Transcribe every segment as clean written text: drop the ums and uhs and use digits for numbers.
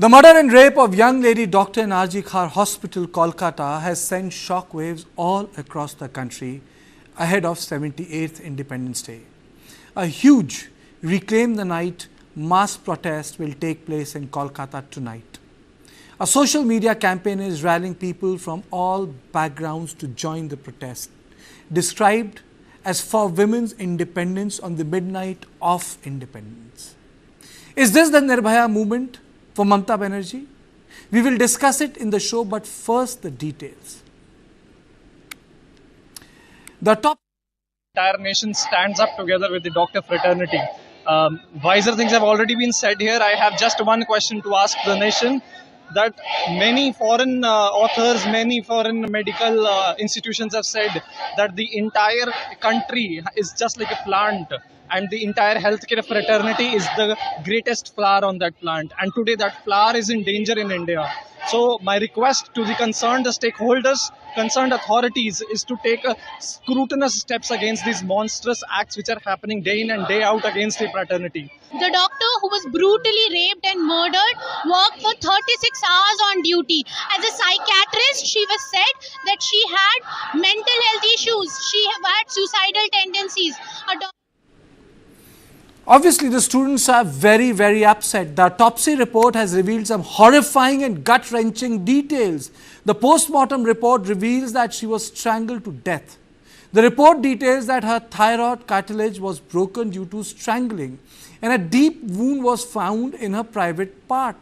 The murder and rape of young lady doctor in RG Khar Hospital, Kolkata has sent shockwaves all across the country ahead of 78th Independence Day. A huge Reclaim the Night mass protest will take place in Kolkata tonight. A social media campaign is rallying people from all backgrounds to join the protest, described as for women's independence on the midnight of independence. Is this the Nirbhaya movement for Mamata Banerjee? We will discuss it in the show, but first the details. The entire nation stands up together with the doctor fraternity. Wiser things have already been said here. I have just one question to ask the nation, that many foreign authors, many foreign medical institutions have said that the entire country is just like a plant, and the entire healthcare fraternity is the greatest flower on that plant. And today that flower is in danger in India. So my request to the concerned stakeholders, concerned authorities, is to take scrutinous steps against these monstrous acts which are happening day in and day out against the fraternity. The doctor who was brutally raped and murdered worked for 36 hours on duty. As a psychiatrist, she was said that she had mental health issues. She had suicidal tendencies. Obviously, the students are very upset. The autopsy report has revealed some horrifying and gut-wrenching details. The post-mortem report reveals that she was strangled to death. The report details that her thyroid cartilage was broken due to strangling, and a deep wound was found in her private part.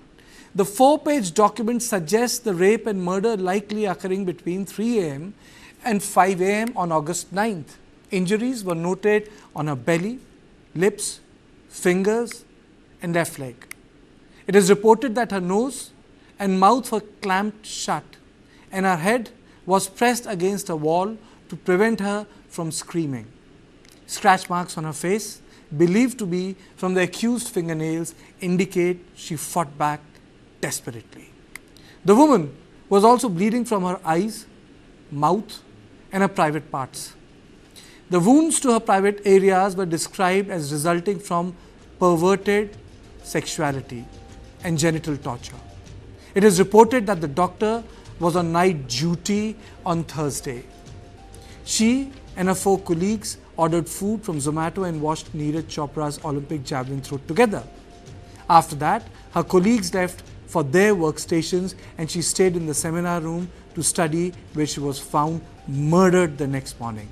The 4-page document suggests the rape and murder likely occurring between 3 a.m. and 5 a.m. on August 9th. Injuries were noted on her belly, lips, fingers and left leg. It is reported that her nose and mouth were clamped shut and her head was pressed against a wall to prevent her from screaming. Scratch marks on her face, believed to be from the accused fingernails, indicate she fought back desperately. The woman was also bleeding from her eyes, mouth and her private parts. The wounds to her private areas were described as resulting from perverted sexuality and genital torture. It is reported that the doctor was on night duty on Thursday. She and her 4 colleagues ordered food from Zomato and watched Neeraj Chopra's Olympic javelin throw together. After that, her colleagues left for their workstations and she stayed in the seminar room to study, where she was found murdered the next morning.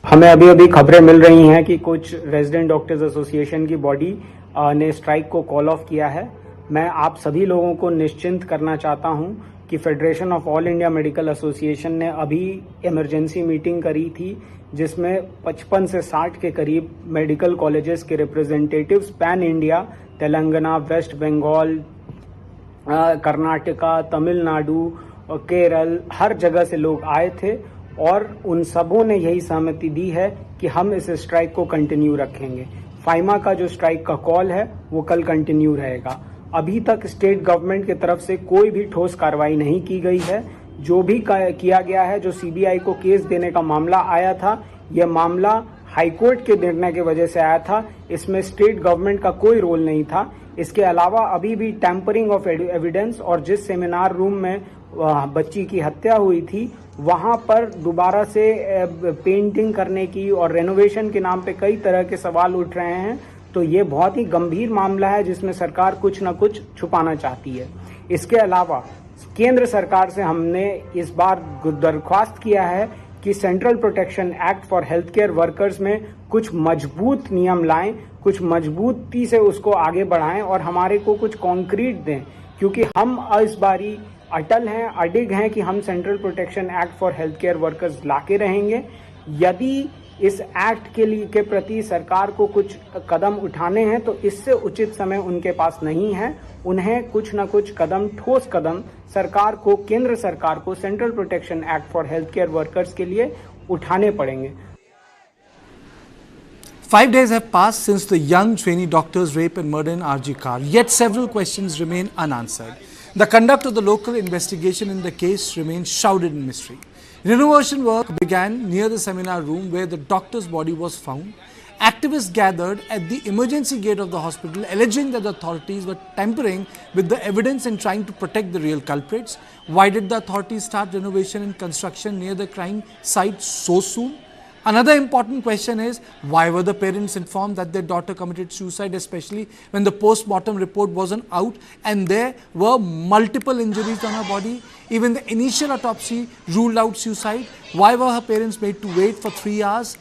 हमें अभी खबरें मिल रही हैं कि कुछ resident doctors association की body ने strike को कॉल ऑफ किया है। मैं आप सभी लोगों को निश्चिंत करना चाहता हूं कि federation of all India medical association ने अभी इमरजेंसी मीटिंग करी थी, जिसमें 55 से 60 के करीब मेडिकल कॉलेजेस के representatives pan India, Telangana, waste Bengal, Karnataka, Tamil Nadu और केरल, हर जगह से लोग आए थे और उन सबों ने यही सहमति दी है कि हम इस स्ट्राइक को कंटिन्यू रखेंगे। फाइमा का जो स्ट्राइक का कॉल है वो कल कंटिन्यू रहेगा। अभी तक स्टेट गवर्नमेंट की तरफ से कोई भी ठोस कार्रवाई नहीं की गई है। जो भी किया गया है, जो सीबीआई को केस देने का मामला आया था, यह मामला हाईकोर्ट के निर्णय की वजह से आया था। इसमें स्टेट गवर्नमेंट का कोई रोल नहीं था। इसके अलावा अभी भी टैंपरिंग ऑफ एविडेंस और जिस सेमिनार रूम में बच्ची की हत्या हुई थी, वहां पर दोबारा से पेंटिंग करने की और रेनोवेशन के नाम पे कई तरह के सवाल उठ रहे हैं। तो ये बहुत ही गंभीर मामला है जिसमें सरकार कुछ न कुछ छुपाना चाहती है। इसके अलावा केंद्र सरकार से हमने इस बार दरख्वास्त किया है कि central protection act for health care workers में कुछ मजबूत नियम लाएं, कुछ मजबूती से उसको आगे बढ़ाएं और हमारे को कुछ कॉन्क्रीट दें, क्योंकि हम इस बारी अटल हैं, अडिग हैं कि हम central protection act for health care workers लाके रहेंगे। यदि इस एक्ट के प्रति सरकार को कुछ कदम उठाने हैं तो इससे उचित समय उनके पास नहीं है। उन्हें कुछ न कुछ कदम, ठोस कदम सरकार को, केंद्र सरकार को central protection act for health care workers के लिए उठाने पड़ेंगे। 5 days have passed since the young trainee doctor's rape and murder in RG Khar, yet several questions remain unanswered. The conduct of the local investigation in the case remains shrouded in mystery. Renovation work began near the seminar room where the doctor's body was found, activists gathered at the emergency gate of the hospital alleging that the authorities were tampering with the evidence and trying to protect the real culprits. Why did the authorities start renovation and construction near the crime site so soon? Another important question is, why were the parents informed that their daughter committed suicide, especially when the post-mortem report wasn't out and there were multiple injuries on her body? Even the initial autopsy ruled out suicide. Why were her parents made to wait for 3 hours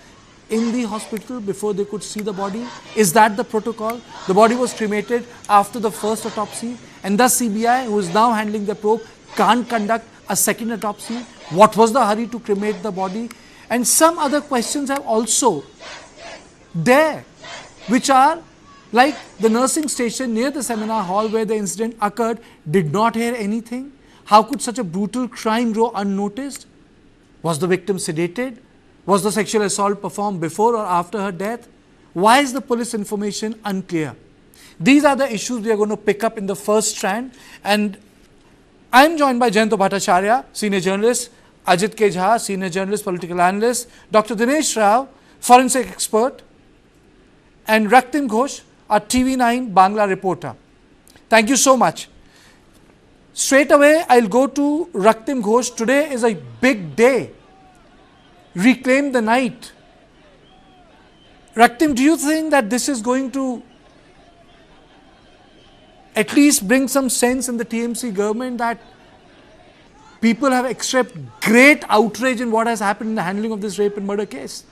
in the hospital before they could see the body? Is that the protocol? The body was cremated after the first autopsy, and the CBI, who is now handling the probe, can't conduct a second autopsy. What was the hurry to cremate the body? And some other questions have also there, which are like the nursing station near the seminar hall where the incident occurred did not hear anything. How could such a brutal crime go unnoticed? Was the victim sedated? Was the sexual assault performed before or after her death? Why is the police information unclear? These are the issues we are going to pick up in the first strand, and I am joined by Jayanto Bhattacharya, senior journalist, Ajit K. Jha, senior journalist, political analyst, Dr. Dinesh Rao, forensic expert, and Raktim Ghosh, our TV9 Bangla reporter. Thank you so much. Straight away, I'll go to Raktim Ghosh. Today is a big day. Reclaim the night. Raktim, do you think that this is going to at least bring some sense in the TMC government that people have expressed great outrage in what has happened in the handling of this rape and murder case?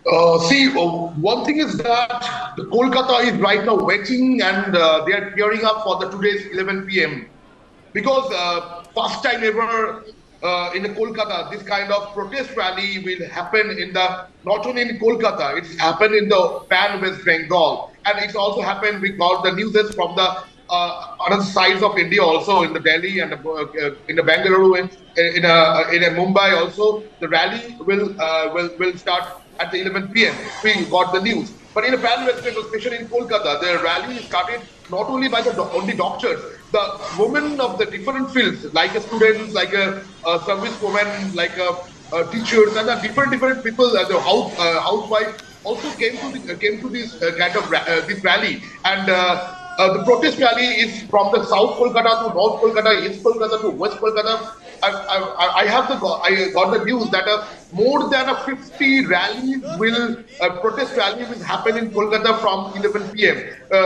One thing is that the Kolkata is right now waiting, and they are gearing up for the today's 11 p.m. Because first time ever in the Kolkata, this kind of protest rally will happen in the, not only in Kolkata, it's happened in the pan West Bengal, and it's also happened. We got the news from the other sides of India also, in the Delhi and in the Bangalore and in a Mumbai also. The rally will start at the 11 p.m. We got the news. But in a pan West Bengal, especially in Kolkata, the rally started not only by the only doctors, the women of the different fields, like a students, like a service woman, like a teachers, and different people, the housewives also came to this kind of this rally. And the protest rally is from the South Kolkata to North Kolkata, East Kolkata to West Kolkata. I got the news that more than 50 rallies protest rallies will happen in Kolkata from 11 p.m.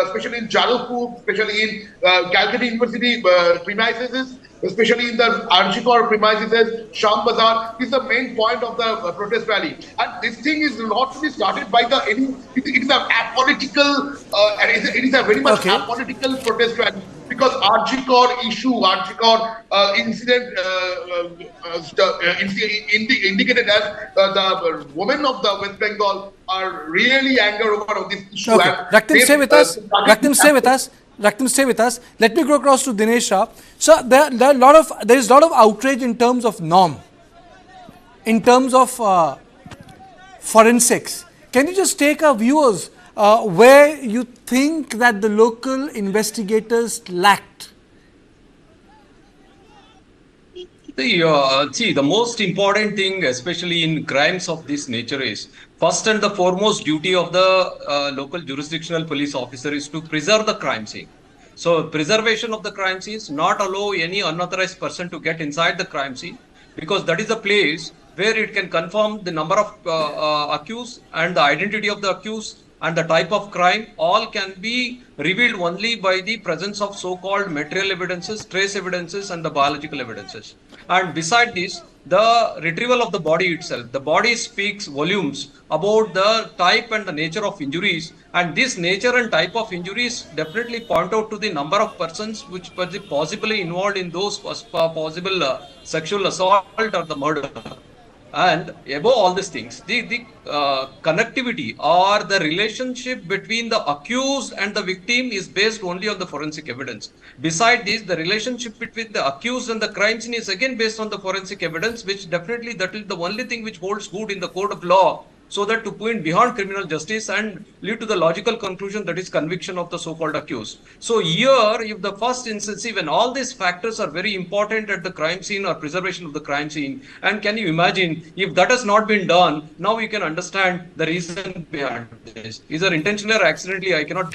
Especially in Jalapur, especially in Calcutta University premises, especially in the RG Khar premises, Sham Bazaar. This is the main point of the protest rally. And this thing is not to be started by it is a apolitical, it is a very much apolitical protest rally. Because RG Khar issue, RG Khar incident indicated as the women of the West Bengal are really angry over this issue. Okay. Raktim, stay with us. Raktim, stay with us. Raktim, stay with us. Let me go across to Dinesh Rao. So there is a lot of outrage in terms of norm, in terms of forensics. Can you just take our viewers where you think that the local investigators lacked? The most important thing, especially in crimes of this nature, is first and the foremost duty of the local jurisdictional police officer is to preserve the crime scene. So preservation of the crime scene is not allow any unauthorized person to get inside the crime scene, because that is the place where it can confirm the number of accused and the identity of the accused and the type of crime. All can be revealed only by the presence of so-called material evidences, trace evidences, and the biological evidences. And beside this, the retrieval of the body itself. The body speaks volumes about the type and the nature of injuries, and this nature and type of injuries definitely point out to the number of persons which were possibly involved in those possible sexual assault or the murder. And above all these things, the connectivity or the relationship between the accused and the victim is based only on the forensic evidence. Beside this, the relationship between the accused and the crime scene is again based on the forensic evidence, which definitely that is the only thing which holds good in the court of law. so that to point beyond criminal justice and lead to the logical conclusion that is conviction of the so-called accused. So here, if the first instance, when all these factors are very important at the crime scene or preservation of the crime scene, and can you imagine if that has not been done, now you can understand the reason behind this. Either intentionally or accidentally, I cannot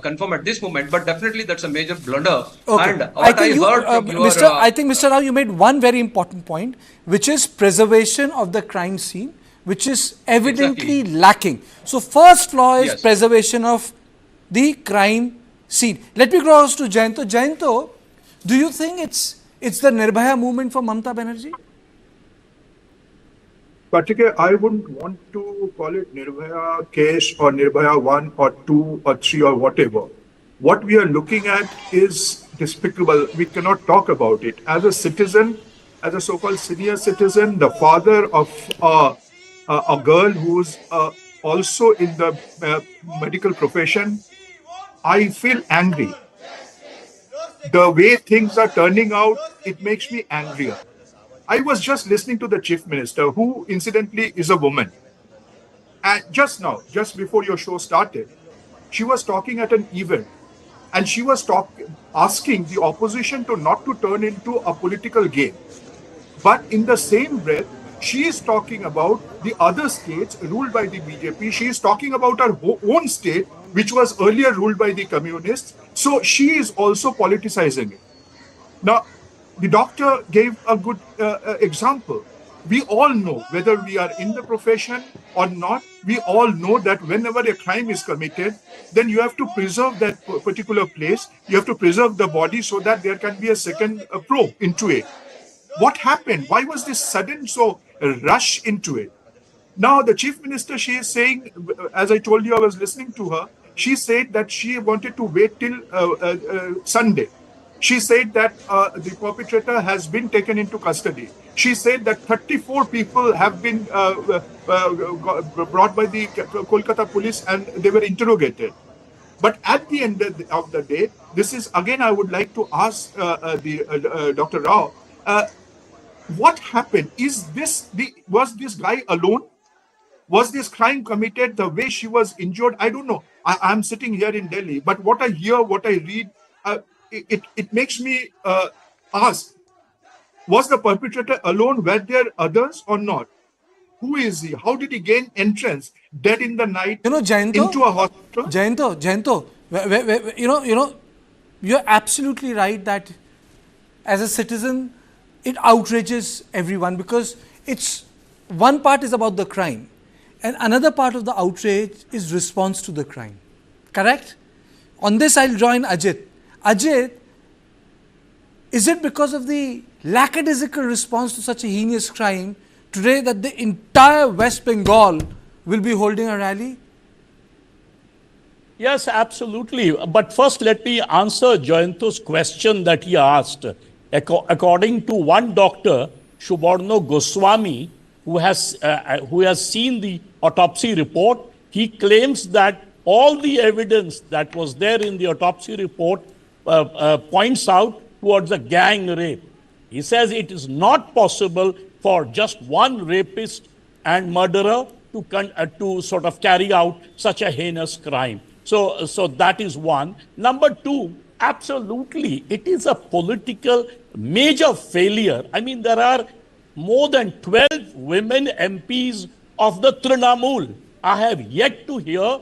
confirm at this moment, but definitely that's a major blunder. Okay. And what I heard from your... I think Mr. Rao, you made one very important point, which is preservation of the crime scene, which is evidently lacking. So first flaw is preservation of the crime scene. Let me cross to Jayanto. Jayanto, do you think it's the Nirbhaya movement for Mamata Banerjee? Particularly, I wouldn't want to call it Nirbhaya case or Nirbhaya 1 or 2 or 3 or whatever. What we are looking at is despicable. We cannot talk about it. As a citizen, as a so-called senior citizen, the father of a girl who's also in the medical profession, I feel angry. The way things are turning out, it makes me angrier. I was just listening to the Chief Minister, who incidentally is a woman. And just now, just before your show started, she was talking at an event and she was asking the opposition to not to turn into a political game. But in the same breath, she is talking about the other states ruled by the BJP. She is talking about her own state, which was earlier ruled by the communists. So she is also politicizing it. Now, the doctor gave a good example. We all know, whether we are in the profession or not, we all know that whenever a crime is committed, then you have to preserve that particular place. You have to preserve the body so that there can be a second probe into it. What happened? Why was this sudden rush into it? Now, the Chief Minister, she is saying, as I told you, I was listening to her, she said that she wanted to wait till Sunday. She said that the perpetrator has been taken into custody. She said that 34 people have been brought by the Kolkata police and they were interrogated. But at the end of the day, this is, again, I would like to ask Dr. Rao, what happened? Was this guy alone? Was this crime committed the way she was injured? I don't know. I'm sitting here in Delhi, but what I hear, what I read, it makes me ask, was the perpetrator alone? Were there others or not? Who is he? How did he gain entrance dead in the night Jayanto, into a hospital? Jayanto, you're absolutely right that as a citizen, it outrages everyone because it's one part is about the crime and another part of the outrage is response to the crime. Correct? On this, I'll join Ajit. Ajit, is it because of the lackadaisical response to such a heinous crime today that the entire West Bengal will be holding a rally? Yes, absolutely. But first, let me answer Jayanto's question that he asked. According to one doctor, Subarno Goswami, who has seen the autopsy report, he claims that all the evidence that was there in the autopsy report points out towards a gang rape. He says it is not possible for just one rapist and murderer to sort of carry out such a heinous crime. So that is one. Number two, absolutely, it is a political major failure. I mean, there are more than 12 women MPs of the Trinamool. I have yet to hear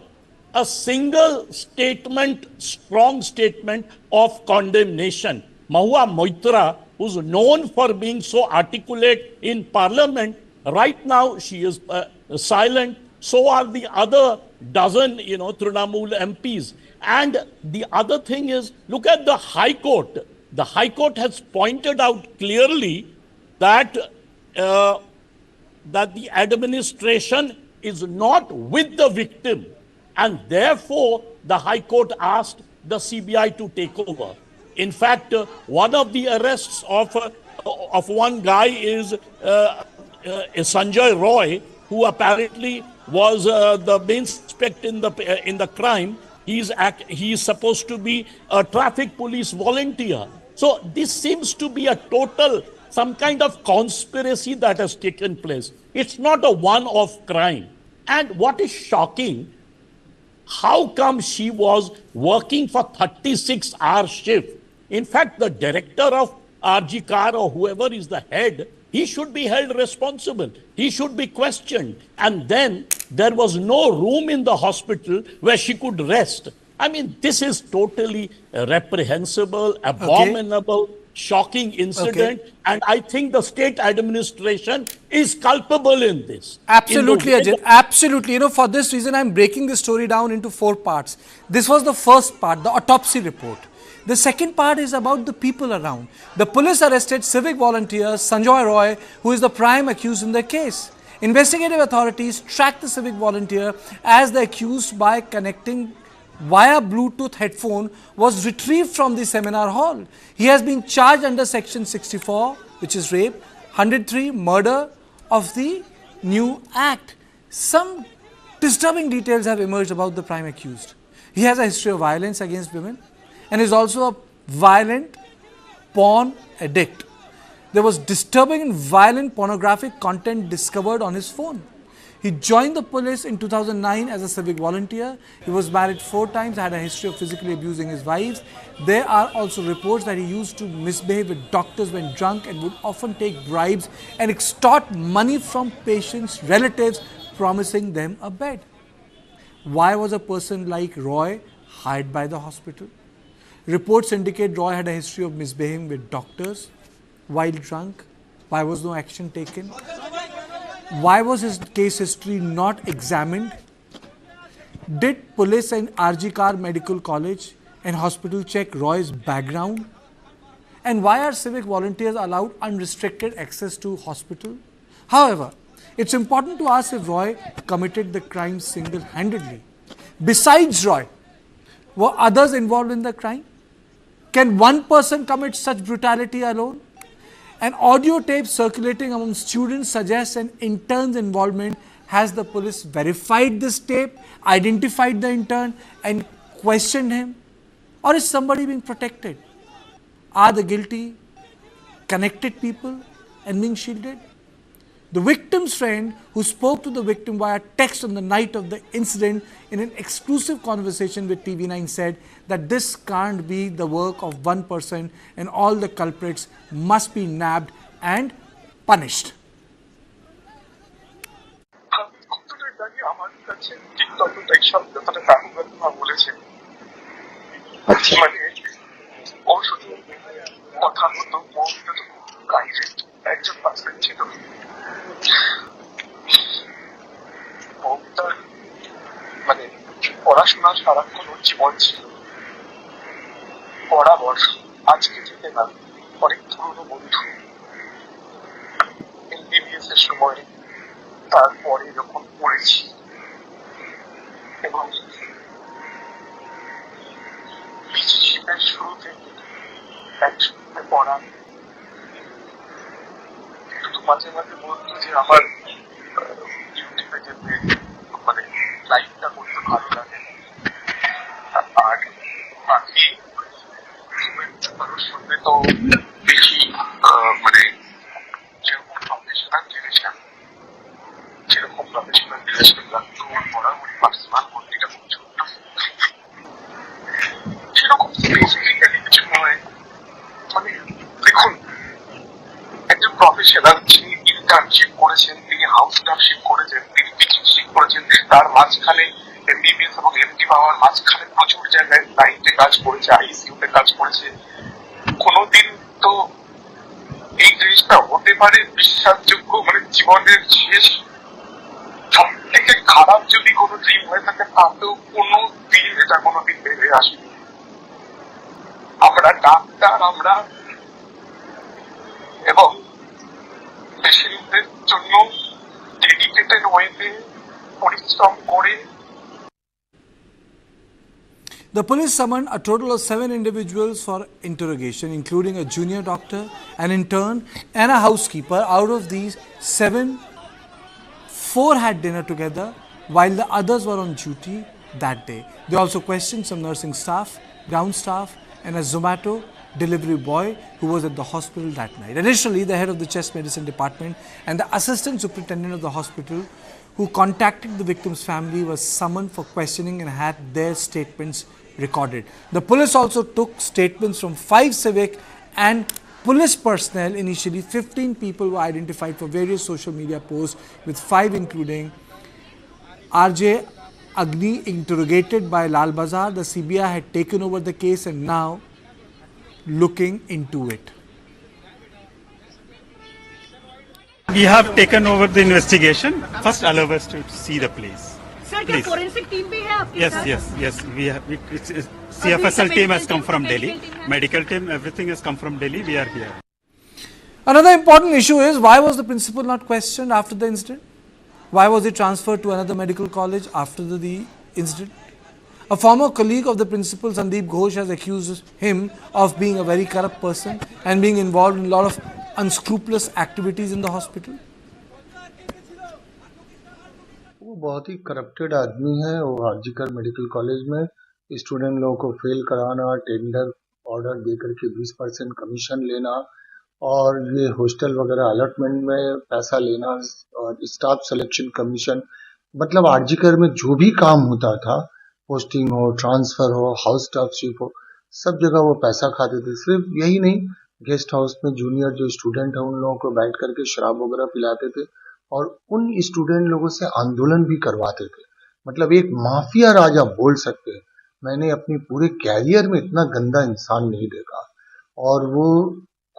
a single statement, strong statement of condemnation. Mahua Moitra, who's known for being so articulate in parliament, right now she is silent. So are the other dozen, Trinamool MPs. And the other thing is, look at the High Court. The High Court has pointed out clearly that the administration is not with the victim. And therefore, the High Court asked the CBI to take over. In fact, one of the arrests of one guy is Sanjay Roy, who apparently was the main suspect in the crime. He's supposed to be a traffic police volunteer. So this seems to be a total, some kind of conspiracy that has taken place. It's not a one-off crime. And what is shocking, how come she was working for 36-hour shift? In fact, the director of RG Khar or whoever is the head, he should be held responsible. He should be questioned. And then there was no room in the hospital where she could rest. I mean, this is totally reprehensible, abominable, shocking incident. And I think the state administration is culpable in this. Absolutely, Ajit. Absolutely. You know, for this reason, I'm breaking the story down into 4 parts. This was the first part, the autopsy report. The second part is about the people around. The police arrested civic volunteer Sanjoy Roy, who is the prime accused in the case. Investigative authorities tracked the civic volunteer as the accused by connecting via Bluetooth headphone was retrieved from the seminar hall. He has been charged under section 64, which is rape, 103, murder of the new act. Some disturbing details have emerged about the prime accused. He has a history of violence against women and is also a violent porn addict. There was disturbing and violent pornographic content discovered on his phone. He joined the police in 2009 as a civic volunteer. He was married 4 times, had a history of physically abusing his wives. There are also reports that he used to misbehave with doctors when drunk and would often take bribes and extort money from patients' relatives, promising them a bed. Why was a person like Roy hired by the hospital? Reports indicate Roy had a history of misbehaving with doctors while drunk. Why was no action taken? Why was his case history not examined? Did police and RG Khar Medical College and hospital check Roy's background? And why are civic volunteers allowed unrestricted access to hospital? However, it's important to ask if Roy committed the crime single-handedly. Besides Roy, were others involved in the crime? Can one person commit such brutality alone? An audio tape circulating among students suggests an intern's involvement. Has the police verified this tape, identified the intern and questioned him? Or is somebody being protected? Are the guilty connected people and being shielded? The victim's friend, who spoke to the victim via text on the night of the incident in an exclusive conversation with TV9, said that this can't be the work of one person and all the culprits must be nabbed and punished. মানে পড়াশোনা সারাক্ষণ ওর জীবন ছিল, বরাবর আজকে যেতে না অনেক পুরনো বন্ধু। এমবিবিএস এর সময় তারপরে যখন পড়েছি এবং বিজিশিপের শুরুতে একসাথে পড়া, শুধু মাঝে মাঝে বলতো যে আমার ইউটিউবে যেতে মানে লাইভটা করতে ভালো লাগে। আর বাকি মানুষ শুনলে তো বেশি মানে যেরকম প্রফেশনাল ডিরেকশন লাগতো, মোটামুটি পার্সোনাল মন্দিরটা খুব ছোট্ট, সেরকম স্পেসিফিক্যালি কিছু নয়। মানে দেখুন, একজন প্রফেশনাল যিনি ইন্টার্নশিপ করেছেন, তিনি হাউস স্টাফশিপ করেছেন, তিনি টিচিংশিপ করেছেন, তার মাঝখানে এমবিবিএস এবং এমডি পাওয়ার মাঝখানে প্রচুর জায়গায় নাইটে কাজ করেছে, আইসিইউতে কাজ করেছে। কোনোদিন তো এই জিনিসটা হতে পারে বিশ্বাসযোগ্য, মানে জীবনের শেষ সব থেকে খারাপ যদি কোনো ড্রিম হয়ে থাকে, তাতেও কোনো দিন এটা কোনোদিন ভেবে আসেনি। আমরা ডাক্তার, আমরা এবং পেশেন্টদের জন্য ডেডিকেটেড ওয়েতে পরিশ্রম করে। The police summoned a total of 7 individuals for interrogation, including a junior doctor, an intern and a housekeeper. Out of these 7, 4 had dinner together while the others were on duty that day. They also questioned some nursing staff, ground staff and a Zomato delivery boy who was at the hospital that night. Additionally, the head of the chest medicine department and the assistant superintendent of the hospital, who contacted the victim's family was summoned for questioning and had their statements recorded. The police also took statements from 5 civic and police personnel. Initially, 15 people were identified for various social media posts, with 5 including RJ Agni interrogated by Lal Bazar. The CBI had taken over the case and now looking into it. We have taken over the investigation. First, allow us to see the place. Sir, क्या forensic team भी है आपके Yes, साथ? yes. We have. CFSL team has come from Delhi. Medical team, everything has come from Delhi. We are here. Another important issue is, why was the principal not questioned after the incident? Why was he transferred to another medical college after the incident? A former colleague of the principal, Sandeep Ghosh, has accused him of being a very corrupt person and being involved in a lot of unscrupulous activities in the hospital. वो बहुत ही corrupted आदमी है। वो RG खर medical college में student लोगों को fail कराना, टेंडर ऑर्डर देकर के 20% कमीशन लेना और ये हॉस्टल वगैरह अलॉटमेंट में पैसा लेना और स्टाफ सिलेक्शन कमीशन, मतलब आरजी खर में जो भी काम होता था, पोस्टिंग हो, ट्रांसफर हो, हाउस स्टाफशिप हो, सब जगह वो पैसा खाते थे। सिर्फ यही नहीं, गेस्ट हाउस में जूनियर जो स्टूडेंट है उन लोगों को बैठ करके शराब वगैरह पिलाते थे और उन स्टूडेंट लोगों से आंदोलन भी करवाते थे। मतलब एक माफिया राजा बोल सकते हैं। मैंने अपनी पूरे कैरियर में इतना गंदा इंसान नहीं देखा। और वो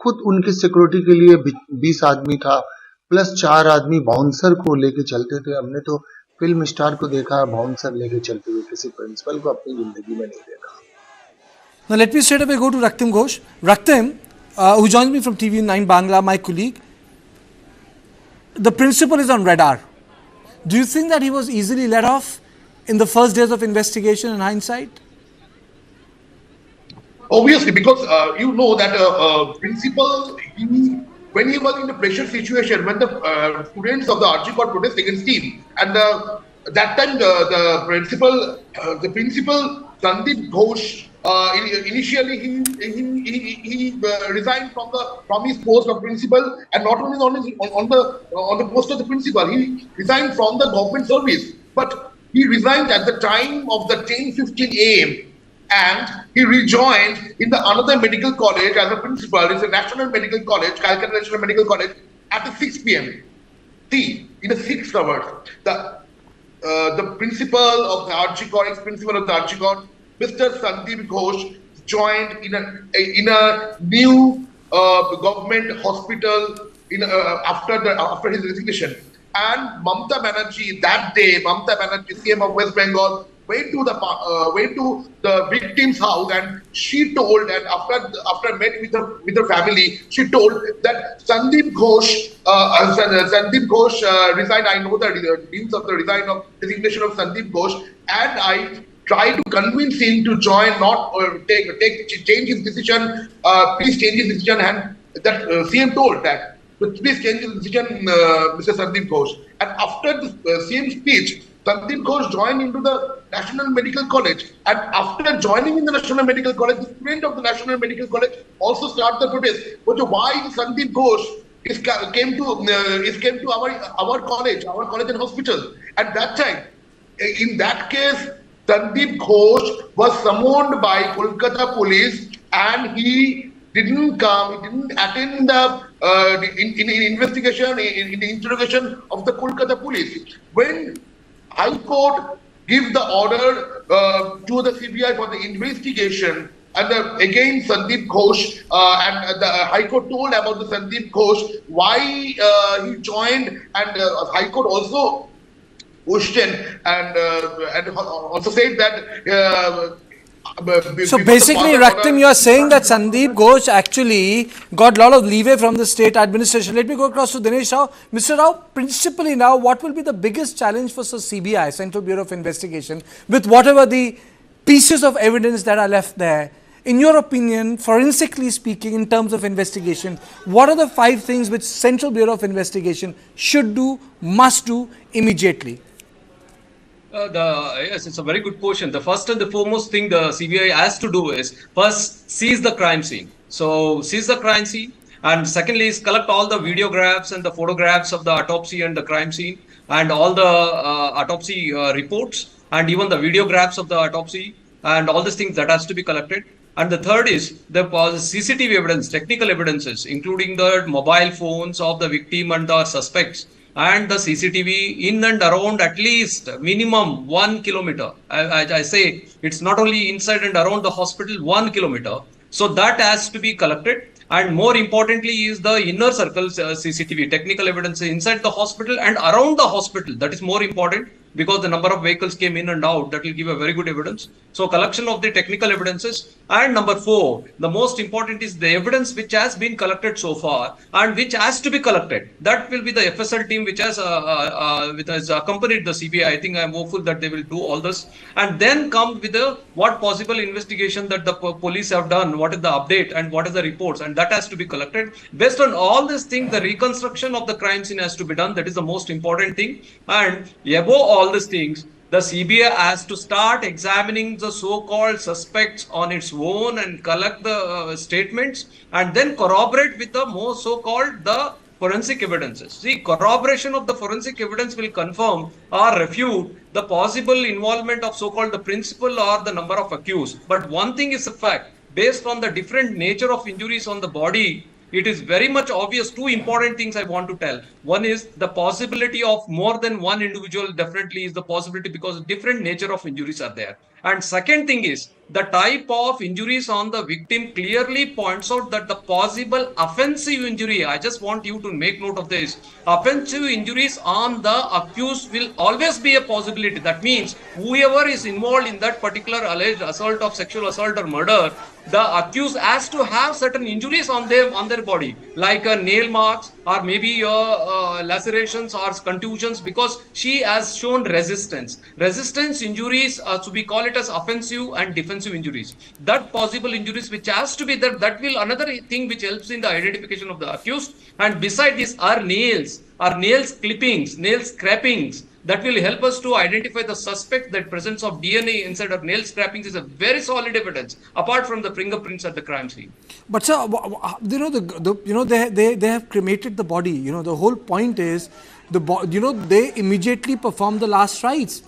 खुद उनके सिक्योरिटी के लिए 20 आदमी था, प्लस 4 आदमी बाउंसर को लेके चलते थे। हमने तो फिल्म स्टार को देखा बाउंसर लेके चलते हुए, किसी प्रिंसिपल को अपनी जिंदगी में नहीं देखा। Now let me straight away go to Raktim Ghosh. Raktim, who joins me from TV9 Bangla, my colleague. The principal is on radar. Do you think that he was easily let off in the first days of investigation in hindsight? Obviously, because you know that principal, when he was in the pressure situation, when the students of the RG Khar protest against him, and that time the principal Sandeep Ghosh, initially he resigned from his post of principal, and not only on the post of the principal, he resigned from the government service. But he resigned at the time of the 10:15 a.m. and he rejoined in the another medical college as a principal. It's a national medical college, Kolkata National Medical College, at the 6 p.m. See, in the 6 hours, the principal of the RG Khar, ex-principal of the RG Khar, Mr. Sandeep Ghosh, joined in a new government hospital after his resignation. And Mamata Banerjee, that day, Mamata Banerjee, CM of West Bengal, went to the victim's house, and she told, and after met with her family, she told that Sandeep Ghosh resigned. I know the news of the resignation of Sandeep Ghosh, and I tried to convince him to join, not change his decision. Please change his decision, and that CM told that. Please change his decision, Mr. Sandeep Ghosh. And after the CM speech, Sandeep Ghosh joined into the National Medical College. And after joining in the National Medical College, the student of the National Medical College also started the protest. But why Sandeep Ghosh came to our college and hospital? At that time, in that case, Sandeep Ghosh was summoned by Kolkata police, and he didn't come, he didn't attend the investigation, in the interrogation of the Kolkata police. When High Court give the order to the CBI for the investigation, and again Sandeep Ghosh, and the High Court told about the Sandeep Ghosh, why he joined, and High Court also questioned and also said that so basically, Raktim, you are saying that Sandeep Ghosh actually got a lot of leeway from the state administration. Let me go across to Dinesh Rao. Mr. Rao, principally now, what will be the biggest challenge for CBI, Central Bureau of Investigation, with whatever the pieces of evidence that are left there? In your opinion, forensically speaking, in terms of investigation, what are the 5 things which Central Bureau of Investigation should do, must do immediately? Yes, it's a very good question. The first and the foremost thing the CBI has to do is first seize the crime scene. So seize the crime scene, And secondly is collect all the videographs and the photographs of the autopsy and the crime scene and all the autopsy reports and even the videographs of the autopsy and all these things that has to be collected. And the third is the CCTV evidence, technical evidences, including the mobile phones of the victim and the suspects and the CCTV in and around at least minimum 1 kilometer. I say it's not only inside and around the hospital, 1 kilometer. So that has to be collected. And more importantly is the inner circles CCTV, technical evidence inside the hospital and around the hospital. That is more important because the number of vehicles came in and out. That will give a very good evidence. So collection of the technical evidences. And number 4, the most important is the evidence which has been collected so far and which has to be collected. That will be the FSL team which has accompanied the CBI. I think I am hopeful that they will do all this. And then come with the what possible investigation that the police have done, what is the update and what is the reports, and that has to be collected. Based on all these things, the reconstruction of the crime scene has to be done. That is the most important thing. And above all these things, the CBI has to start examining the so-called suspects on its own and collect the statements and then corroborate with the more so-called the forensic evidences. See, corroboration of the forensic evidence will confirm or refute the possible involvement of so-called the principal or the number of accused. But one thing is a fact, based on the different nature of injuries on the body, it is very much obvious. Two important things I want to tell. One is the possibility of more than one individual definitely is the possibility because different nature of injuries are there. And second thing is the type of injuries on the victim clearly points out that the possible offensive injury, I just want you to make note of this, offensive injuries on the accused will always be a possibility. That means whoever is involved in that particular alleged assault of sexual assault or murder, the accused has to have certain injuries on them, on their body, like nail marks or maybe lacerations or contusions, because she has shown resistance. Resistance injuries, so we call it as offensive and defensive injuries. That possible injuries which has to be there, that will another thing which helps in the identification of the accused. And beside this are nails clippings, nail scrapings. That will help us to identify the suspect. That presence of DNA inside of nail scrapings is a very solid evidence, apart from the fingerprints at the crime scene. But sir, they have cremated the body. The whole point is they immediately perform the last rites.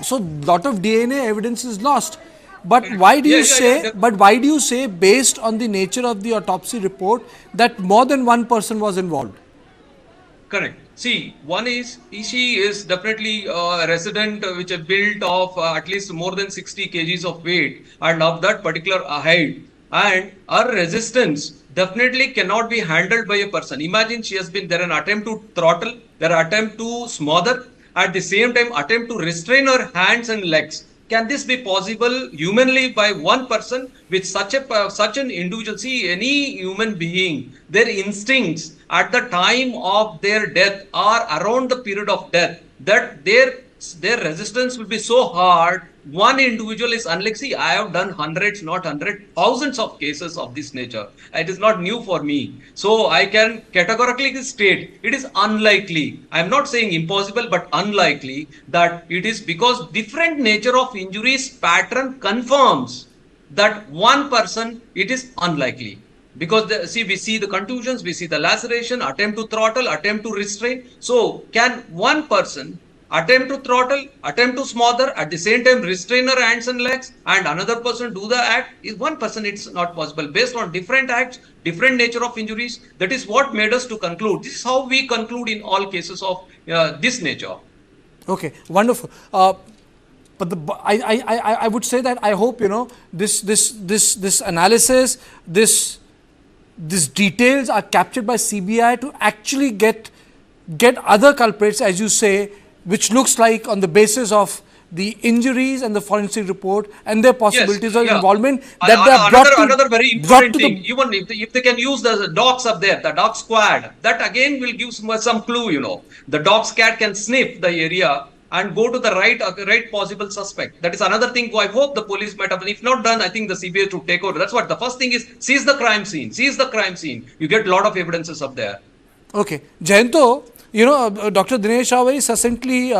So lot of DNA evidence is lost. But why do you say? But why do you say, based on the nature of the autopsy report, that more than one person was involved? Correct. See, one is she is definitely a resident which is built of at least more than 60 kgs of weight and of that particular height, and her resistance definitely cannot be handled by a person. Imagine she has been there an attempt to throttle, there are attempt to smother, at the same time attempt to restrain her hands and legs. Can this be possible humanly by one person with such an individual? See, any human being, their instincts at the time of their death or around the period of death, that their resistance will be so hard. One individual is unlike, see, I have done hundreds, not hundreds, thousands of cases of this nature. It is not new for me. So I can categorically state it is unlikely. I am not saying impossible, but unlikely that it is, because different nature of injuries pattern confirms that one person, it is unlikely. Because we see the contusions, we see the laceration, attempt to throttle, attempt to restrain. So can one person attempt to throttle, attempt to smother, at the same time restrain her hands and legs, and another person do the act? Is one person, it's not possible. Based on different acts, different nature of injuries, that is what made us to conclude. This is how we conclude in all cases of this nature. Okay, wonderful. But I would say that I hope this analysis, these details are captured by CBI to actually get other culprits, as you say, which looks like on the basis of the injuries and the forensic report and their possibilities of involvement, that they are brought to another very important thing. Even if they can use the dogs up there, the dog squad, that again will give some clue. The dog squad can sniff the area and go to the right possible suspect. That is another thing I hope the police might have done. If not done, I think the CBI should take over. That's what the first thing is. Seize the crime scene. You get a lot of evidences up there. Okay, Jayanto, Dr. Dinesh Rao very succinctly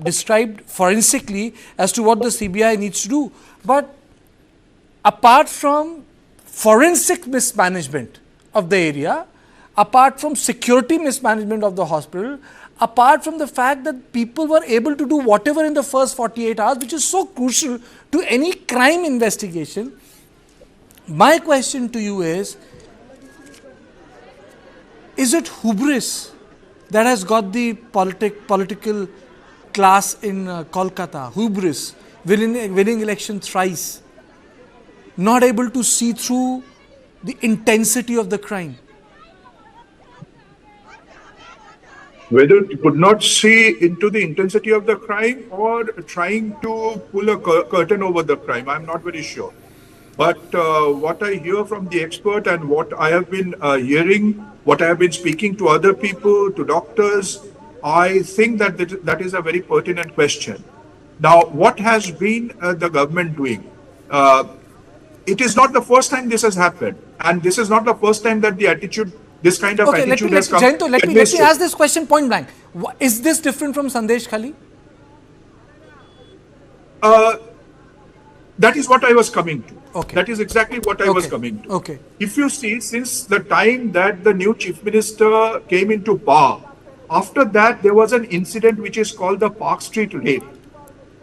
described forensically as to what the CBI needs to do. But apart from forensic mismanagement of the area, apart from security mismanagement of the hospital, apart from the fact that people were able to do whatever in the first 48 hours, which is so crucial to any crime investigation, my question to you is it hubris that has got the political class in Kolkata, hubris, winning election thrice, not able to see through the intensity of the crime? Whether it could not see into the intensity of the crime or trying to pull a curtain over the crime, I'm not very sure. But what I hear from the expert and what I have been hearing, what I have been speaking to other people, to doctors, I think that that is a very pertinent question. Now, what has been the government doing? It is not the first time this has happened, and this is not the first time that the attitude, this kind of attitude has come. Jayanto, let me ask this question point blank. Is this different from Sandesh Khali? That is what I was coming to. Okay. That is exactly what I was coming to. Okay. If you see, since the time that the new chief minister came into power, after that there was an incident which is called the Park Street rape.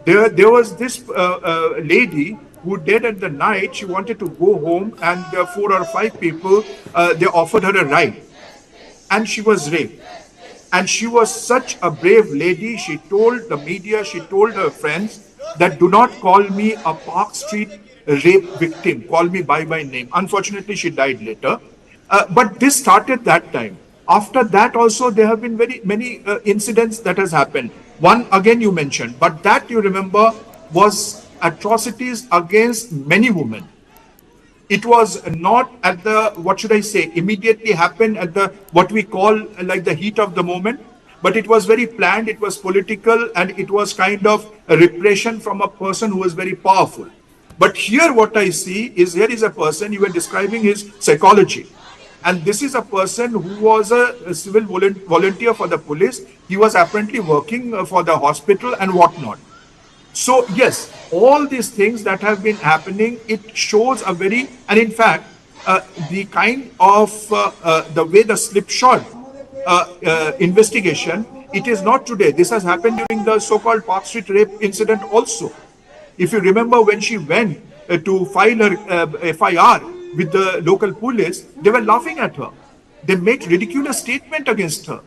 There was this lady who died at the night. She wanted to go home, and 4 or 5 people, they offered her a ride, and she was raped. And she was such a brave lady. She told the media, she told her friends that do not call me a Park Street rape victim, call me by my name. Unfortunately, she died later. But this started that time. After that also, there have been many incidents that has happened. One, again, you mentioned, but that you remember was atrocities against many women. It was not at the, what should I say, immediately happened at the, what we call like the heat of the moment, but it was very planned, it was political, and it was kind of a repression from a person who was very powerful. But here what I see is, here is a person, you were describing his psychology. And this is a person who was a civil volunteer for the police. He was apparently working for the hospital and whatnot. So yes, all these things that have been happening, it shows a very, and in fact, the kind of, the way the slipshod investigation, it is not today. This has happened during the so-called Park Street rape incident also. If you remember, when she went to file her FIR with the local police, they were laughing at her. They made ridiculous statement against her.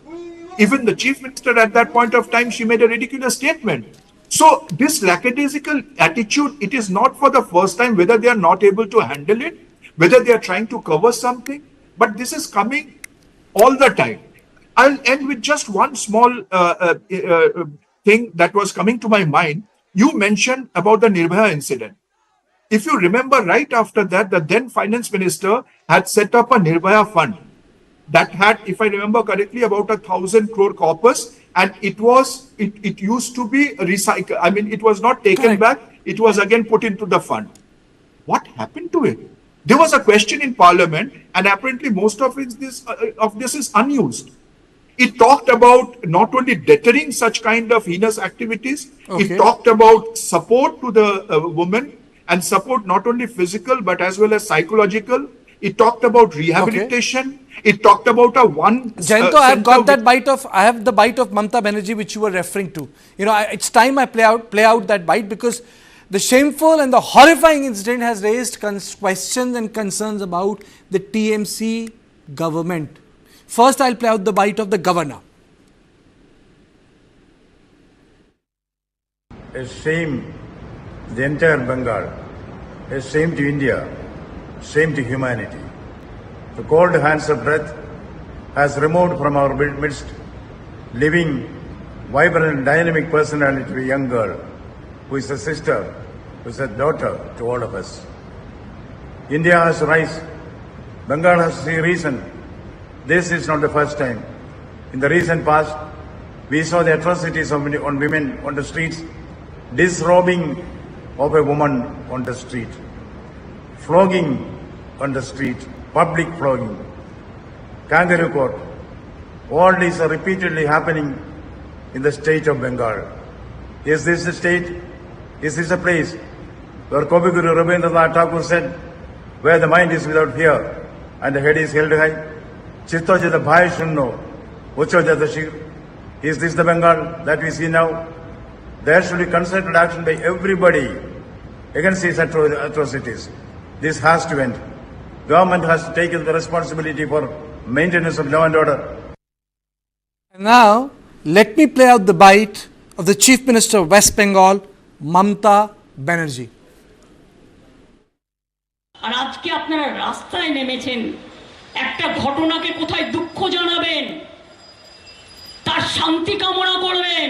Even the chief minister at that point of time, she made a ridiculous statement. So this lackadaisical attitude, it is not for the first time, whether they are not able to handle it, whether they are trying to cover something, but this is coming all the time. I'll end with just one small thing that was coming to my mind. You mentioned about the Nirbhaya incident. If you remember, right after that, the then finance minister had set up a Nirbhaya fund that had, if I remember correctly, about 1,000 crore corpus, and it used to be recycled. I mean, it was not taken back. It was again put into the fund. What happened to it? There was a question in Parliament, and apparently most of this is unused. It talked about not only deterring such kind of heinous activities, it talked about support to the women, and support not only physical but as well as psychological. It talked about rehabilitation. It talked about a one. Jayanto, I have got that bite of. I have the bite of Mamata Banerjee which you were referring to. You know, it's time I play out that bite, because the shameful and the horrifying incident has raised questions and concerns about the TMC government. First, I'll play out the bite of the governor. A shame the entire Bengal, a shame to India, shame to humanity. The cold hands of death has removed from our midst living, vibrant, dynamic personality to a young girl who is a sister, who is a daughter to all of us. India has rise. Bengal has risen. This is not the first time. In the recent past, we saw the atrocities on women on the streets, disrobing of a woman on the street, flogging on the street, public flogging, kangaroo court. All these are repeatedly happening in the state of Bengal. Is this a state? Is this a place where Kobiguru Rabindranath Tagore said, where the mind is without fear and the head is held high? Chittojita Bhai Shunno, Uchojata Shir. Is this the Bengal that we see now? There should be concerted action by everybody against these atrocities. This has to end. Government has taken the responsibility for maintenance of law and order. And now, let me play out the bite of the Chief Minister of West Bengal, Mamata Banerjee. আর আজকে আপনারা রাস্তায় নেমেছেন একটা ঘটনাকে কোথায় দুঃখ জানাবেন, তার শান্তি কামনা করবেন,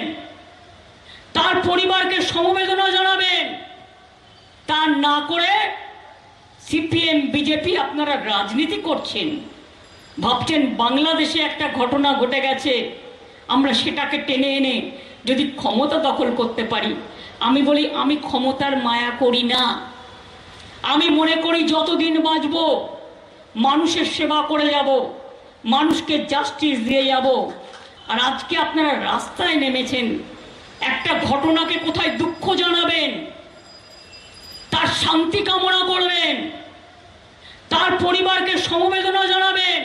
তার পরিবারকে সমবেদনা জানাবেন, তা না করে সিপিএম বিজেপি আপনারা রাজনীতি করছেন। ভাবছেন বাংলাদেশে একটা ঘটনা ঘটে গেছে, আমরা সেটাকে টেনে এনে যদি ক্ষমতা দখল করতে পারি। আমি বলি আমি ক্ষমতার মায়া করি না, আমি মনে করি যতদিন বাঁচব মানুষের সেবা করে যাব, মানুষকে জাস্টিস দিয়ে যাব। আর আজকে আপনারা রাস্তায় নেমেছেন একটা ঘটনাকে কোথায় দুঃখ জানাবেন, তার শান্তি কামনা করবেন, তার পরিবারকে সমবেদনা জানাবেন,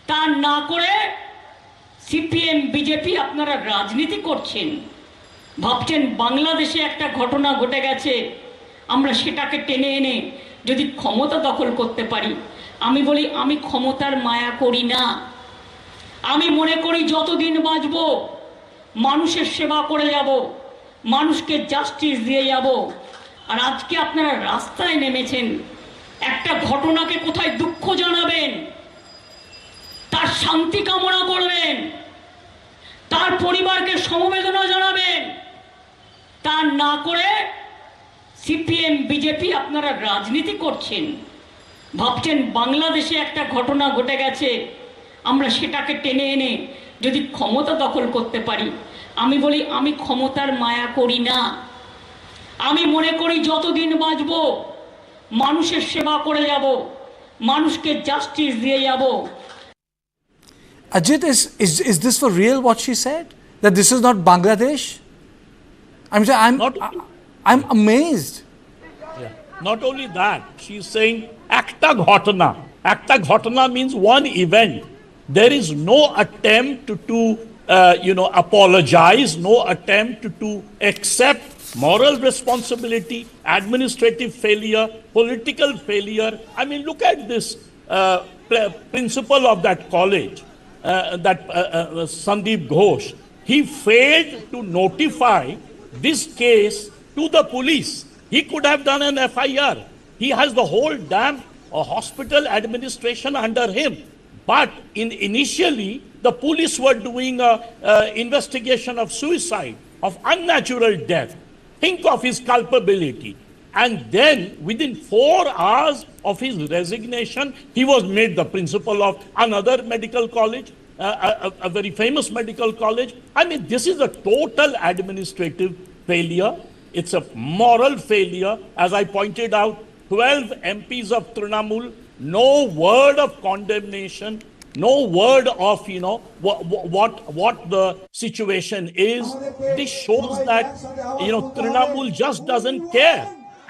তা না করে সিপিএম বিজেপি আপনারা রাজনীতি করছেন। ভাবছেন বাংলাদেশে একটা ঘটনা ঘটে গেছে, আমরা সেটাকে টেনে এনে যদি ক্ষমতা দখল করতে পারি। আমি বলি আমি ক্ষমতার মায়া করি না, আমি মনে করি যতদিন বাঁচব মানুষের সেবা করে যাব, মানুষকে জাস্টিস দিয়ে যাব। আর আজকে আপনারা রাস্তায় নেমেছেন একটা ঘটনাকে কোথায় দুঃখ জানাবেন, তার শান্তি কামনা করবেন, তার পরিবারকে সমবেদনা জানাবেন, তা না করে সিপিএম বিজেপি আপনারা রাজনীতি করছেন। ভাবছেন বাংলাদেশে একটা ঘটনা ঘটে গেছে, আমরা সেটাকে টেনে এনে যদি ক্ষমতা দখল করতে পারি। আমি বলি আমি ক্ষমতার মায়া করি না, আমি মনে করি যতদিন বাঁচব মানুষের সেবা করে যাব, মানুষকে জাস্টিস দিয়ে যাব। Ajit, is this for real what she said? That this is not Bangladesh? I'm amazed. Yeah. Not only that, she's saying Akta Ghatana. Akta Ghatana means one event. There is no attempt to apologize, no attempt to accept moral responsibility, administrative failure, political failure. I mean, look at this principal of that college, Sandeep Ghosh. He failed to notify this case to the police. He could have done an FIR. He has the whole damn hospital administration under him. But initially, the police were doing an investigation of suicide, of unnatural death. Think of his culpability. And then, within 4 hours of his resignation, he was made the principal of another medical college, a very famous medical college. I mean, this is a total administrative failure. It's a moral failure. As I pointed out, 12 MPs of Trinamool, no word of condemnation, no word of, what the situation is. This shows that, Trinamool just doesn't care.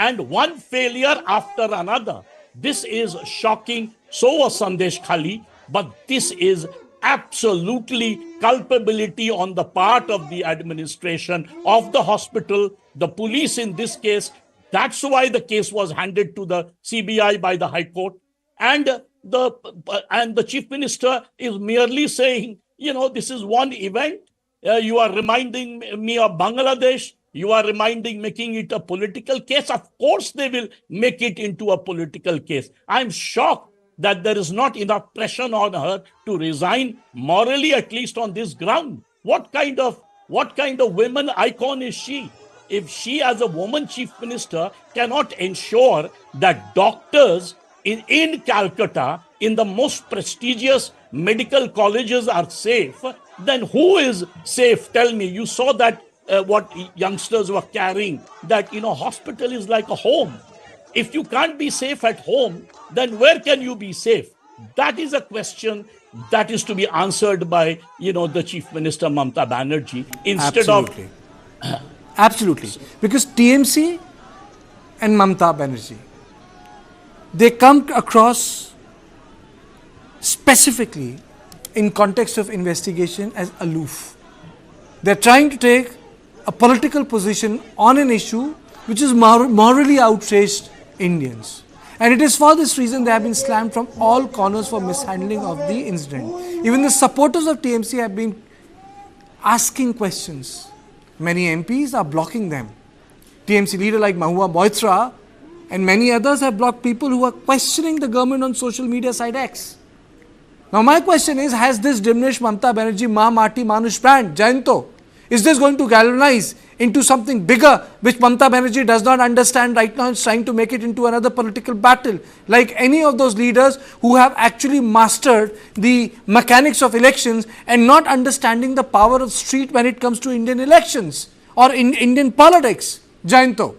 And one failure after another. This is shocking. So was Sandesh Khali, but this is absolutely culpability on the part of the administration of the hospital, the police in this case. That's why the case was handed to the CBI by the High Court. And the Chief Minister is merely saying, this is one event. You are reminding me of Bangladesh. You are making it a political case. Of course, they will make it into a political case. I'm shocked that there is not enough pressure on her to resign morally, at least on this ground. What kind of women icon is she? If she, as a woman chief minister, cannot ensure that doctors in Calcutta, in the most prestigious medical colleges are safe, then who is safe? Tell me. You saw that what youngsters were carrying, that, hospital is like a home. If you can't be safe at home, then where can you be safe? That is a question that is to be answered by, the Chief Minister Mamata Banerjee instead Absolutely. Absolutely. Because TMC and Mamata Banerjee, they come across specifically in context of investigation as aloof. They're trying to take a political position on an issue which is morally outraged Indians. And it is for this reason they have been slammed from all corners for mishandling of the incident. Even the supporters of TMC have been asking questions. Many MPs are blocking them. TMC leader like Mahua Moitra and many others have blocked people who are questioning the government on social media site X. Now my question is, has this dimnish Mamata Banerjee Ma Mati Manush brand, Jayanto, is this going to galvanize into something bigger which Mamata Banerjee does not understand right now and is trying to make it into another political battle, like any of those leaders who have actually mastered the mechanics of elections and not understanding the power of street when it comes to Indian elections or in Indian politics? Jayanto.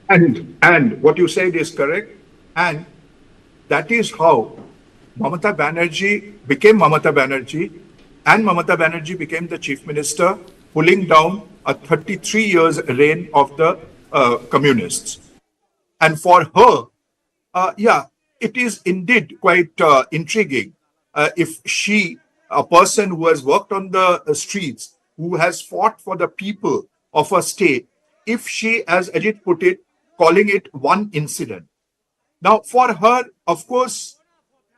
And what you said is correct. And that is how Mamata Banerjee became Mamata Banerjee, and Mamata Banerjee became the chief minister, pulling down a 33 years reign of the communists. And for her, it is indeed quite intriguing if she, a person who has worked on the streets, who has fought for the people of a state, if she, as Ajit put it, calling it one incident. Now, for her, of course,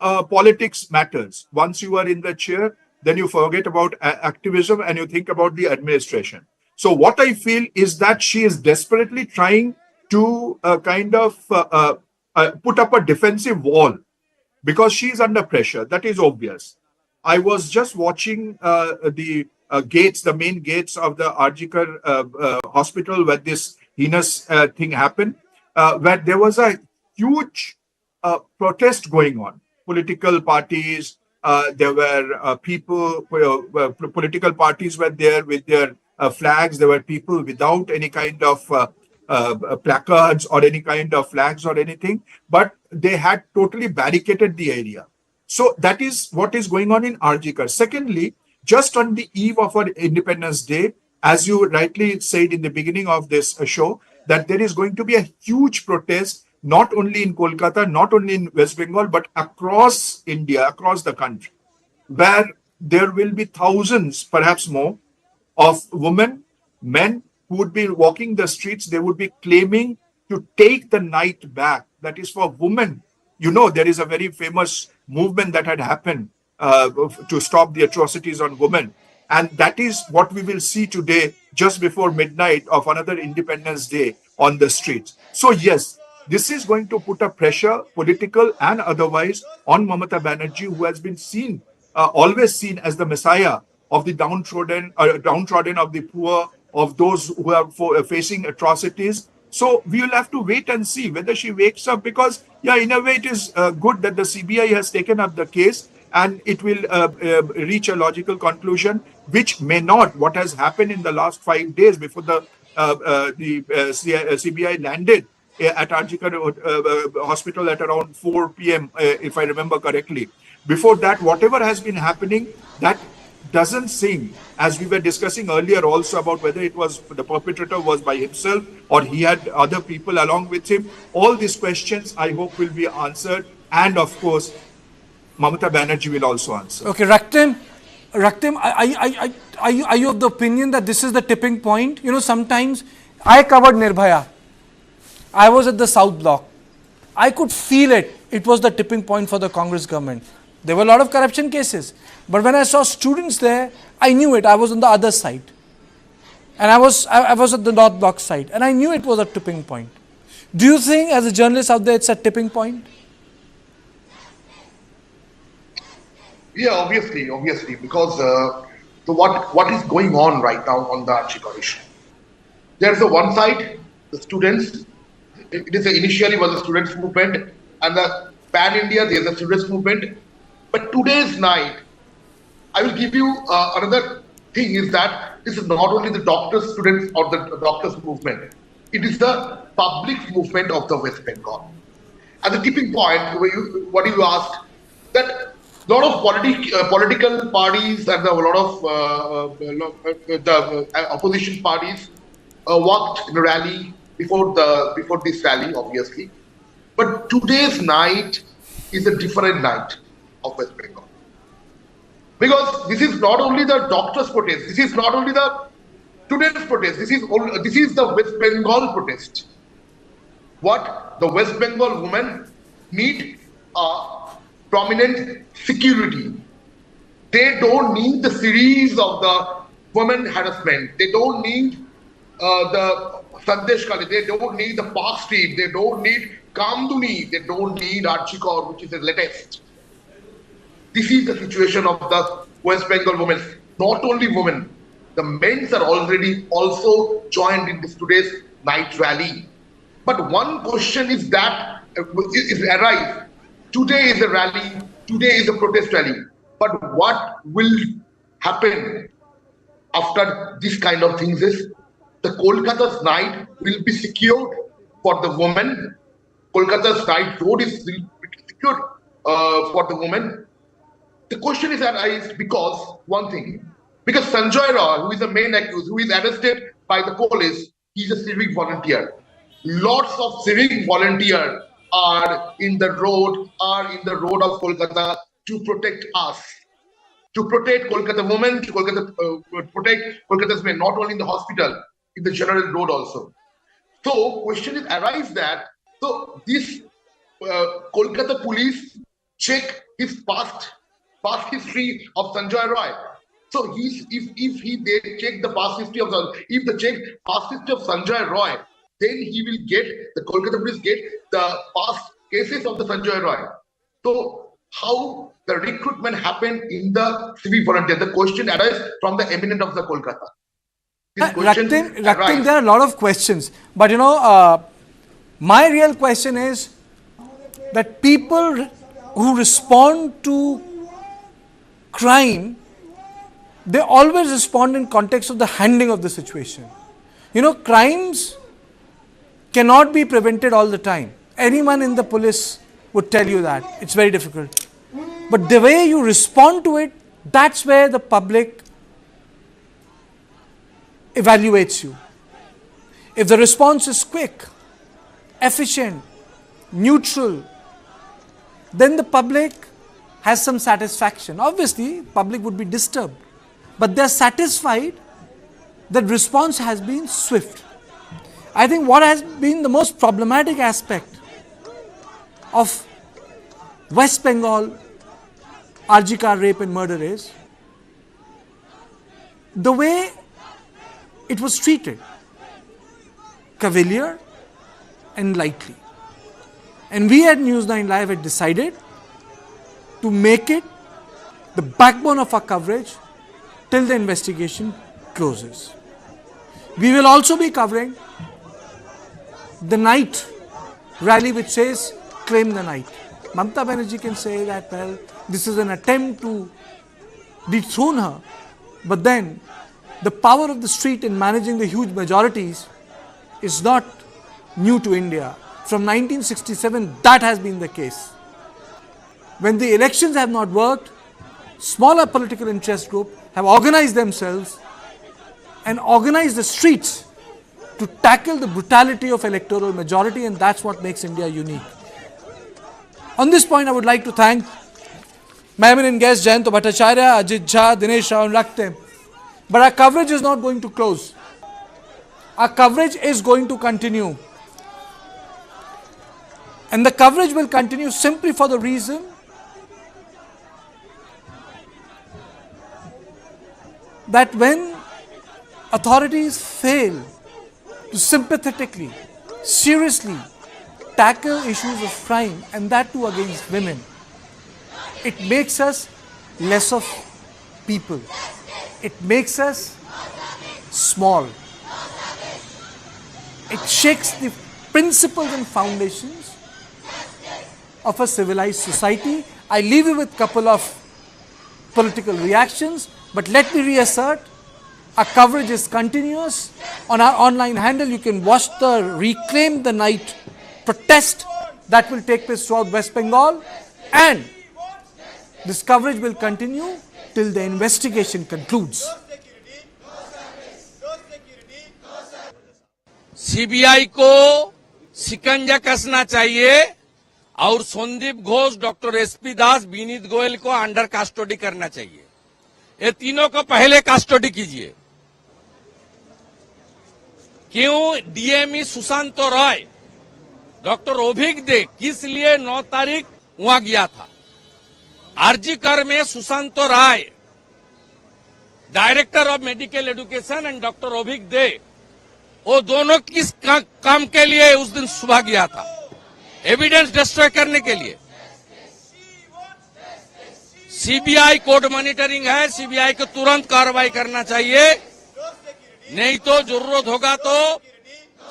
politics matters. Once you are in the chair, then you forget about activism and you think about the administration. So what I feel is that she is desperately trying to put up a defensive wall because she is under pressure. That is obvious. I was just watching the main gates of the RG Khar hospital where this heinous thing happened, where there was a huge protest going on. Political parties, there were people, political parties were there with their flags. There were people without any kind of placards or any kind of flags or anything, but they had totally barricaded the area. So that is what is going on in RG Khar. Secondly, just on the eve of our Independence Day, as you rightly said in the beginning of this show, that there is going to be a huge protest, not only in Kolkata, not only in West Bengal, but across India, across the country, where there will be thousands, perhaps more, of women, men who would be walking the streets. They would be claiming to take the night back. That is for women. You know, there is a very famous movement that had happened to stop the atrocities on women. And that is what we will see today, just before midnight of another Independence Day on the streets. So yes, this is going to put a pressure, political and otherwise, on Mamata Banerjee, who has been seen, always seen as the messiah of the downtrodden of the poor, of those who are facing atrocities. So we will have to wait and see whether she wakes up, because, in a way it is good that the CBI has taken up the case and it will reach a logical conclusion, which may not. What has happened in the last 5 days before the CBI landed at RG Khar hospital at around 4 p.m., if I remember correctly. Before that, whatever has been happening, that doesn't seem, as we were discussing earlier also about whether it was the perpetrator was by himself or he had other people along with him. All these questions, I hope, will be answered. And of course, Mamata Banerjee will also answer. Okay, Raktim, are you of the opinion that this is the tipping point? You know, sometimes I covered Nirbhaya. I was at the South Block. I could feel it. It was the tipping point for the Congress government. There were a lot of corruption cases. But when I saw students there, I knew it. I was on the other side. And I was at the North Block side. And I knew it was a tipping point. Do you think, as a journalist out there, it's a tipping point? Yeah, obviously, because what is going on right now on the RG Khar issue? There's a one side, the students. It is initially was a students movement, and the pan India there's a students movement. But today's night, I will give you another thing is that this is not only the doctors, students, or the doctors movement. It is the public movement of the West Bengal. At the tipping point, what you asked, that a lot of political parties and a lot of the opposition parties worked in a rally before this rally, obviously. But today's night is a different night. of West Bengal. Because this is not only the doctors' protest, this is not only the students' protest, this is the West Bengal protest. What the West Bengal women need prominent security. They don't need the series of the women harassment. They don't need the Sandesh Kali. They don't need the Park Street. They don't need Kamduni. They don't need RG Khar, which is the latest. This is the situation of the West Bengal women. Not only women, the men are already also joined in this today's night rally. But one question is that is arise. Today is a rally. Today is a protest rally. But what will happen after this kind of things is the Kolkata's night will be secured for the women. Kolkata's night road is secured for the women. The question is arise because one thing, because Sanjay Roy, who is the main accused, who is arrested by the police, he's a civic volunteer. Lots of civic volunteers are in the road of Kolkata to protect us, to protect Kolkata women, to protect Kolkata's men, not only in the hospital, in the general road also. So question is arise that, so this Kolkata police check his past history of Sanjay Roy. So if they check the past history of Sanjay Roy, then he will get, the Kolkata police get the past cases of the Sanjay Roy. So how the recruitment happened in the civic volunteer? The question arises from the eminent of the Kolkata. Raktin, there are a lot of questions, but my real question is that people who respond to crime, they always respond in context of the handling of the situation. Crimes cannot be prevented all the time. Anyone in the police would tell you that. It's very difficult. But the way you respond to it, that's where the public evaluates you. If the response is quick, efficient, neutral, then the public has some satisfaction. Obviously, public would be disturbed, but they're satisfied that response has been swift. I think what has been the most problematic aspect of West Bengal RG Khar rape and murder is the way it was treated, cavalier and lightly. And we at News 9 Live had decided to make it the backbone of our coverage till the investigation closes. We will also be covering the night rally which says claim the night. Mamata Banerjee can say that, well, this is an attempt to dethrone her, but then the power of the street in managing the huge majorities is not new to India. From 1967, that has been the case. When the elections have not worked, smaller political interest groups have organized themselves and organized the streets to tackle the brutality of electoral majority, and that's what makes India unique. On this point, I would like to thank my eminent guests, Jayanto Bhattacharya, Ajit Jha, Dinesh Rao and Raktim. But our coverage is not going to close. Our coverage is going to continue. And the coverage will continue simply for the reason that when authorities fail to sympathetically, seriously tackle issues of crime, and that too against women, it makes us less of people. It makes us small. It shakes the principles and foundations of a civilized society. I leave you with a couple of political reactions, but let me reassert, our coverage is continuous. On our online handle, you can watch the Reclaim the Night protest that will take place throughout West Bengal, and this coverage will continue till the investigation concludes. CBI को शिकंजा कसना चाहिए और Sandeep Ghosh, doctor SP दास, विनीत गोयल को under custody करना चाहिए। ये तीनों को पहले कस्टडी कीजिए। क्यों डीएमई सुशांत रॉय, डॉक्टर अभिक दे किस लिए 9 तारीख वहां गया था? आरजी कर में Sushant Rai, director of medical education, and doctor Abhik De, वो दोनों किस काम के लिए उस दिन सुबह गया था? एविडेंस डिस्ट्रॉय करने के लिए। सीबीआई कोर्ट मॉनिटरिंग है, सीबीआई को तुरंत कार्रवाई करना चाहिए, नहीं तो जरूरत होगा तो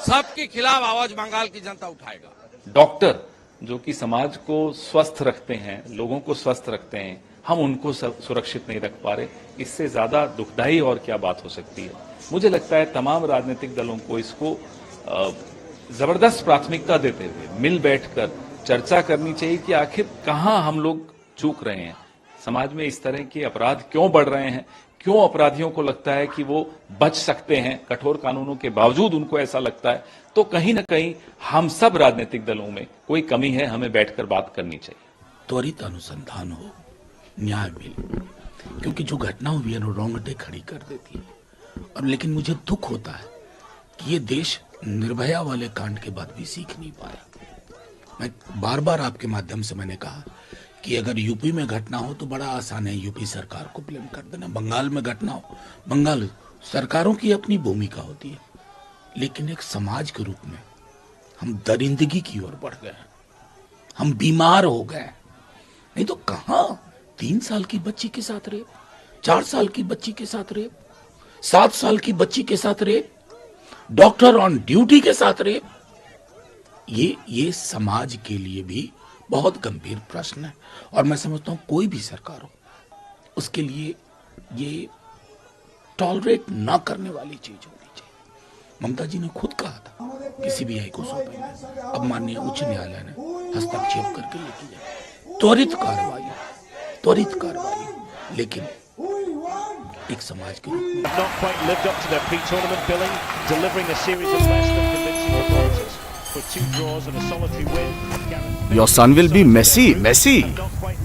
सबके खिलाफ आवाज बंगाल की जनता उठाएगा। डॉक्टर जो कि समाज को स्वस्थ रखते हैं, लोगों को स्वस्थ रखते हैं, हम उनको सुरक्षित नहीं रख पा रहे, इससे ज्यादा दुखदायी और क्या बात हो सकती है। मुझे लगता है तमाम राजनीतिक दलों को इसको जबरदस्त प्राथमिकता देते हुए मिल बैठकर चर्चा करनी चाहिए कि आखिर कहां हम लोग चूक रहे हैं, समाज में इस तरह के अपराध क्यों बढ़ रहे हैं, क्यों अपराधियों को लगता है कि वो बच सकते हैं, कठोर कानूनों के बावजूद उनको ऐसा लगता है। तो कहीं ना कहीं हम सब राजनीतिक दलों में कोई कमी है, हमें बैठकर बात करनी चाहिए। त्वरित अनुसंधान हो, न्याय मिले, क्योंकि जो घटना हुई है रोंगटे खड़ी कर देती है। और लेकिन मुझे दुख होता है कि ये देश निर्भया वाले कांड के बाद भी सीख नहीं पाया। मैं बार बार आपके माध्यम से मैंने कहा कि अगर यूपी में घटना हो तो बड़ा आसान है यूपी सरकार को ब्लेम कर देना, बंगाल में घटना हो, बंगाल सरकारों की अपनी भूमिका होती है, लेकिन एक समाज के रूप में हम दरिंदगी की ओर बढ़ गए, हम बीमार हो गए। नहीं तो कहां 3 साल की बच्ची के साथ रेप, 4 साल की बच्ची के साथ रेप, 7 साल की बच्ची के साथ रेप, डॉक्टर ऑन ड्यूटी के साथ रेप। ये समाज के लिए भी बहुत गंभीर प्रश्न है और मैं समझता हूं कोई भी सरकार हो उसके लिए ये टॉलरेट ना करने वाली चीज होनी चाहिए। ममता जी ने खुद कहा था कि सीबीआई को सौंपेंगे, अब माननीय उच्च न्यायालय ने हस्तक्षेप करके ये किया। त्वरित कार्रवाई, लेकिन एक समाज के रूप में Your son will be messy.